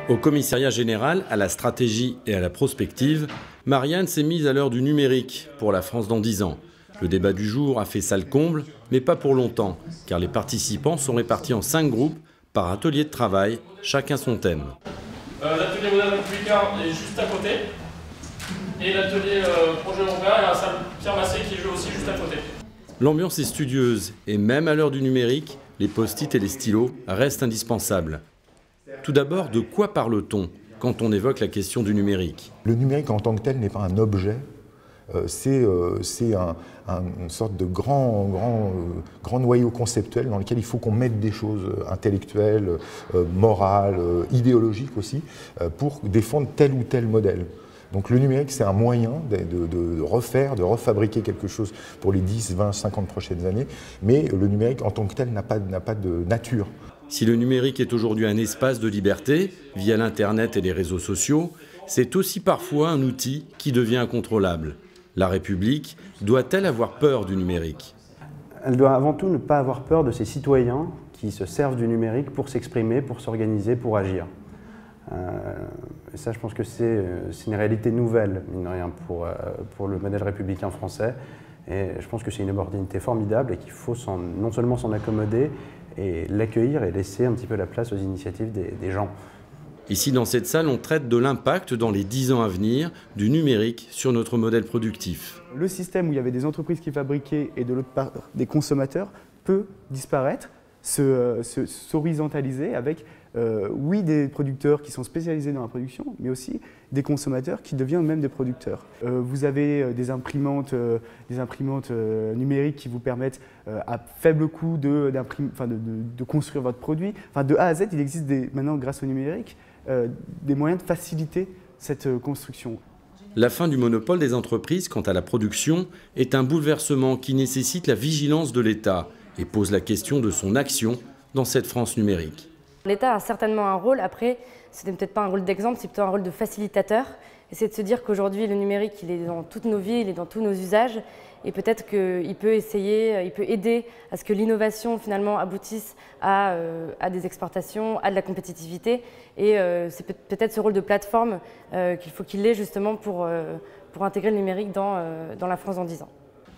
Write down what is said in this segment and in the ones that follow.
Au commissariat général, à la stratégie et à la prospective, Marianne s'est mise à l'heure du numérique pour la France dans 10 ans. Le débat du jour a fait salle comble, mais pas pour longtemps, car les participants sont répartis en 5 groupes par atelier de travail, chacun son thème. L'atelier modèle républicain est juste à côté, et l'atelier projet européen est à la salle Pierre Massé qui joue aussi juste à côté. L'ambiance est studieuse, et même à l'heure du numérique, les post-it et les stylos restent indispensables. Tout d'abord, de quoi parle-t-on quand on évoque la question du numérique? Le numérique en tant que tel n'est pas un objet, c'est une sorte de grand noyau conceptuel dans lequel il faut qu'on mette des choses intellectuelles, morales, idéologiques aussi, pour défendre tel ou tel modèle. Donc le numérique, c'est un moyen de refaire, de refabriquer quelque chose pour les 10, 20, 50 prochaines années, mais le numérique en tant que tel n'a pas de nature. Si le numérique est aujourd'hui un espace de liberté, via l'Internet et les réseaux sociaux, c'est aussi parfois un outil qui devient incontrôlable. La République doit-elle avoir peur du numérique? Elle doit avant tout ne pas avoir peur de ses citoyens qui se servent du numérique pour s'exprimer, pour s'organiser, pour agir. Et ça, je pense que c'est une réalité nouvelle, mine de rien, pour le modèle républicain français. Et je pense que c'est une opportunité formidable et qu'il faut non seulement s'en accommoder et l'accueillir et laisser un petit peu la place aux initiatives des gens. Ici, dans cette salle, on traite de l'impact dans les 10 ans à venir du numérique sur notre modèle productif. Le système où il y avait des entreprises qui fabriquaient et de l'autre part des consommateurs peut disparaître, s'horizontaliser avec, oui, des producteurs qui sont spécialisés dans la production, mais aussi des consommateurs qui deviennent eux-mêmes des producteurs. Vous avez des imprimantes numériques qui vous permettent à faible coût de construire votre produit. Enfin, de A à Z, il existe maintenant, grâce au numérique, des moyens de faciliter cette construction. La fin du monopole des entreprises quant à la production est un bouleversement qui nécessite la vigilance de l'État et pose la question de son action dans cette France numérique. L'État a certainement un rôle, après, ce n'est peut-être pas un rôle d'exemple, c'est plutôt un rôle de facilitateur. Et c'est de se dire qu'aujourd'hui, le numérique, il est dans toutes nos vies, il est dans tous nos usages. Et peut-être qu'il peut il peut aider à ce que l'innovation, finalement, aboutisse à des exportations, à de la compétitivité. Et c'est peut-être ce rôle de plateforme qu'il faut qu'il ait, justement, pour intégrer le numérique dans la France dans 10 ans.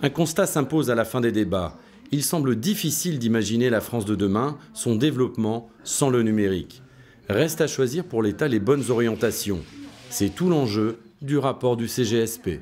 Un constat s'impose à la fin des débats. Il semble difficile d'imaginer la France de demain, son développement, sans le numérique. Reste à choisir pour l'État les bonnes orientations. C'est tout l'enjeu du rapport du CGSP.